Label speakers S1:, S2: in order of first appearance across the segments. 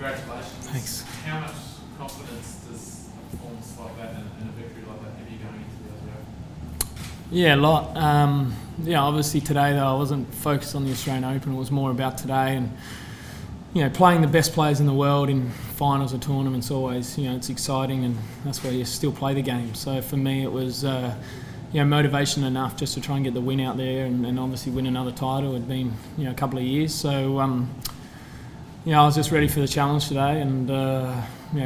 S1: Congratulations.
S2: Thanks.
S1: How much confidence does a performance like that and a victory like that give you going into the other?
S2: Yeah, a lot. Obviously today though I wasn't focused on the Australian Open. It was more about today and playing the best players in the world in finals or tournaments. Always, it's exciting, and that's where you still play the game. So for me, it was motivation enough just to try and get the win out there, and obviously win another title. It'd been a couple of years, so I was just ready for the challenge today, and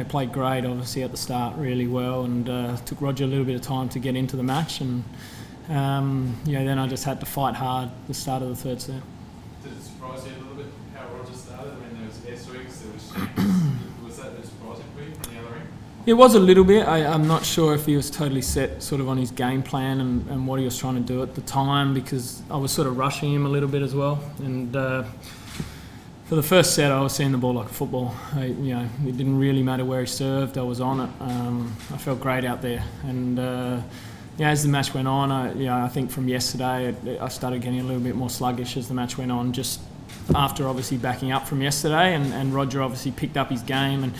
S2: played great. Obviously at the start, really well, and took Roger a little bit of time to get into the match, and then I just had to fight hard at the start of the third set.
S1: Did it surprise you a little bit how Roger started? I mean, there was air sweeps, there was was that surprising for you from the other end?
S2: It was a little bit. I'm not sure if he was totally set sort of on his game plan and what he was trying to do at the time, because I was sort of rushing him a little bit as well. And for the first set, I was seeing the ball like a football. It didn't really matter where he served. I was on it. I felt great out there. And as the match went on, I think from yesterday, I started getting a little bit more sluggish as the match went on, just after obviously backing up from yesterday. And Roger obviously picked up his game and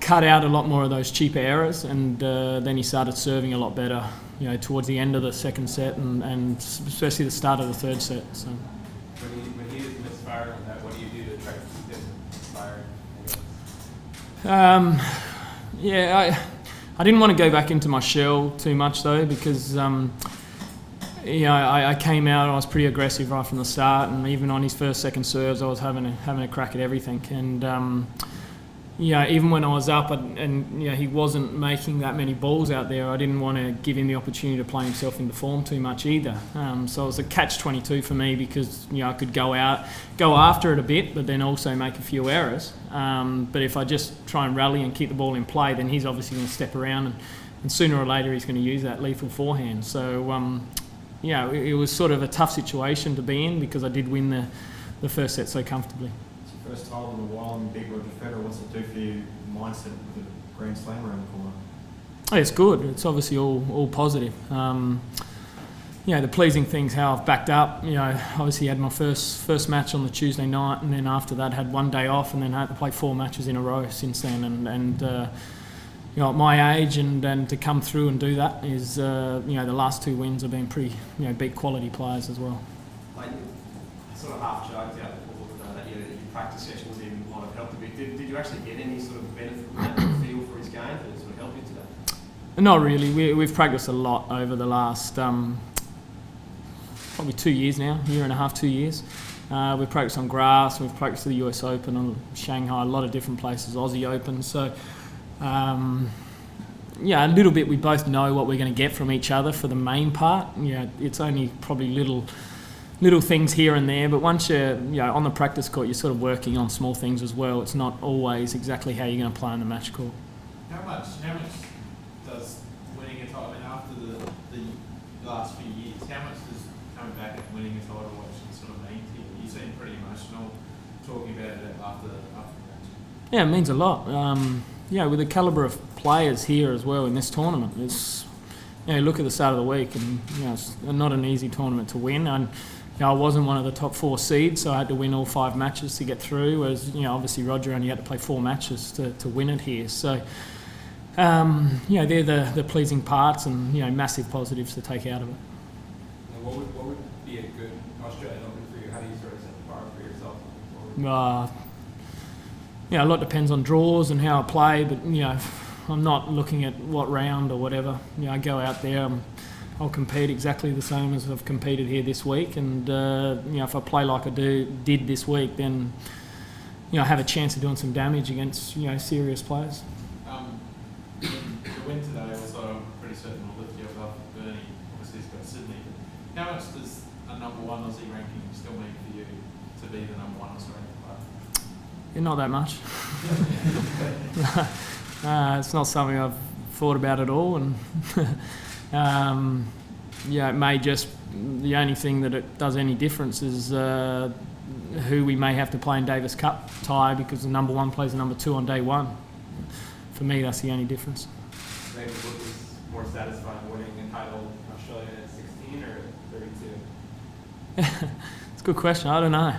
S2: cut out a lot more of those cheaper errors, and then he started serving a lot better, towards the end of the second set and especially the start of the third set. So.
S3: When he is misfiring on that, what do you do to try to keep him misfiring? I didn't want to go back into my shell too much though, because I came out, I was pretty aggressive right from the start, and even on his first, second serves, I was having a crack at everything. And even when I was up and he wasn't making that many balls out there, I didn't want to give him the opportunity to play himself into form too much either. So it was a catch-22 for me, because I could go after it a bit, but then also make a few errors. But if I just try and rally and keep the ball in play, then he's obviously going to step around, and sooner or later he's going to use that lethal forehand. So it was sort of a tough situation to be in, because I did win the first set so comfortably.
S4: First title in a while and big Roger Federer. What's it do for you, mindset with a Grand Slam around the corner?
S2: It's good. It's obviously all positive. The pleasing thing's how I've backed up. Obviously had my first match on the Tuesday night, and then after that had one day off, and then had to play 4 matches in a row since then. And at my age, and to come through and do that is, the last 2 wins have been pretty, big quality players as well.
S3: Like, sort of half joked out that your practice sessions even might have helped a bit. Did you actually get any sort of benefit from that, feel for his game that sort of helped you today?
S2: Not really. We've practiced a lot over the last probably 2 years now, year and a half, 2 years. We've practiced on grass, we've practiced at the US Open, on Shanghai, a lot of different places, Aussie Open. So, a little bit we both know what we're going to get from each other for the main part. It's only probably little things here and there, but once you're on the practice court, you're sort of working on small things as well. It's not always exactly how you're going to play on the match court.
S1: How much does winning a title, after the last few years, how much does coming back and winning a title actually sort of mean to you? You seem pretty emotional talking about it after the match.
S2: Yeah, it means a lot. With the calibre of players here as well in this tournament, it's look at the start of the week, and it's not an easy tournament to win. And I wasn't one of the top 4 seeds, so I had to win all 5 matches to get through. Whereas obviously Roger only had to play 4 matches to win it here. So they're the pleasing parts, and massive positives to take out of it.
S3: And what would be a good Australian Open for you? How do you sort of set the bar for yourself moving forward?
S2: A lot depends on draws and how I play, but I'm not looking at what round or whatever. I go out there, I'll compete exactly the same as I've competed here this week, and if I play like I did this week, then I have a chance of doing some damage against serious players.
S1: The win today, also I'm pretty certain will lift you above Bernie. Obviously he's got Sydney. How much does a number 1 Aussie ranking still mean for you to be the number 1 Australian player?
S2: Not that much. It's not something I've thought about at all, and it may just, the only thing that it does any difference is who we may have to play in Davis Cup tie, because the number 1 plays the number 2 on day 1. For me, that's the only difference.
S3: Maybe what was more satisfying, winning a title in Australia at 16 or 32?
S2: It's a good question. I don't know.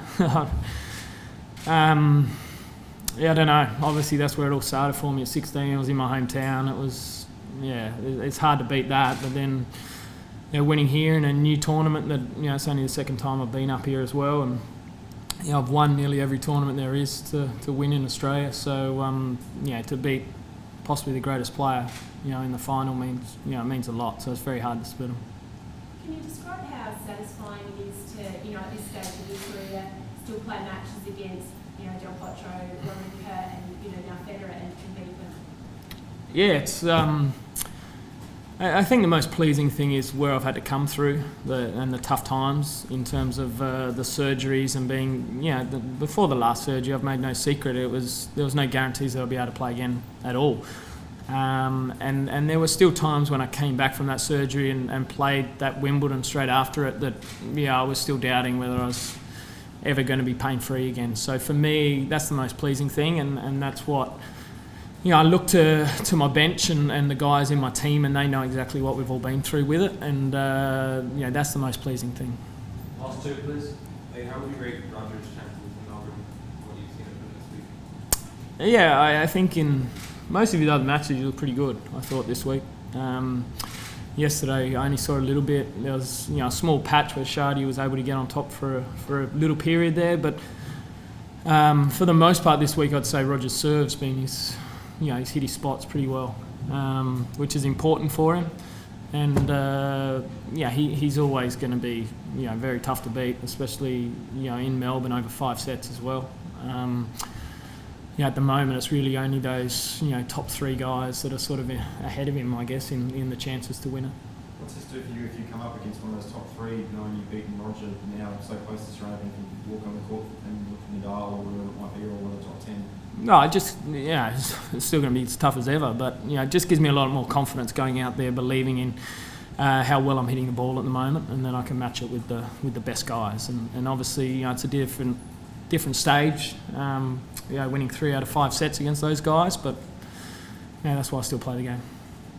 S3: Yeah, I don't know. Obviously, that's where it all started for me at 16. I was in my hometown. It was, it's hard to beat that. But then, winning here in a new tournament that, it's only the second time I've been up here as well. And, I've won nearly every tournament there is to win in Australia. So, to beat possibly the greatest player, in the final means, it means a lot. So it's very hard to split them.
S5: Can you describe how satisfying it is to, at this stage of your career, still play matches against, Del Potro, Wawrinka, and, now Federer and beat them?
S3: Yeah, it's. I think the most pleasing thing is where I've had to come through and the tough times in terms of the surgeries and being, before the last surgery, I've made no secret. There was no guarantees that I'll be able to play again at all. And there were still times when I came back from that surgery and played that Wimbledon straight after it that, I was still doubting whether I was ever going to be pain-free again. So for me, that's the most pleasing thing, and that's what, I look to my bench and the guys in my team, and they know exactly what we've all been through with it, and, that's the most pleasing thing.
S1: Last two, please. Hey, how would you rate Roger's chances in Melbourne? What do you see of him this week?
S3: Yeah, I think in most of his other matches he looked pretty good, I thought, this week. Yesterday I only saw a little bit. There was a small patch where Shardy was able to get on top for a little period there, but for the most part this week I'd say Roger's serve's been he's hit his spots pretty well, which is important for him. And he's always going to be very tough to beat, especially in Melbourne over 5 sets as well. At the moment, it's really only those top 3 guys that are sort of ahead of him, I guess, in the chances to win it.
S4: What's this do for you if you come up against one of those top 3, knowing you've beaten Roger now so close to Australia, and you walk on the court and look in the dial or whatever it might be, or one of the top 10?
S3: No, it's still going to be as tough as ever, but it just gives me a lot more confidence going out there, believing in how well I'm hitting the ball at the moment, and then I can match it with the best guys. And obviously, it's a different stage. Winning 3 out of 5 sets against those guys, but that's why I still play the game.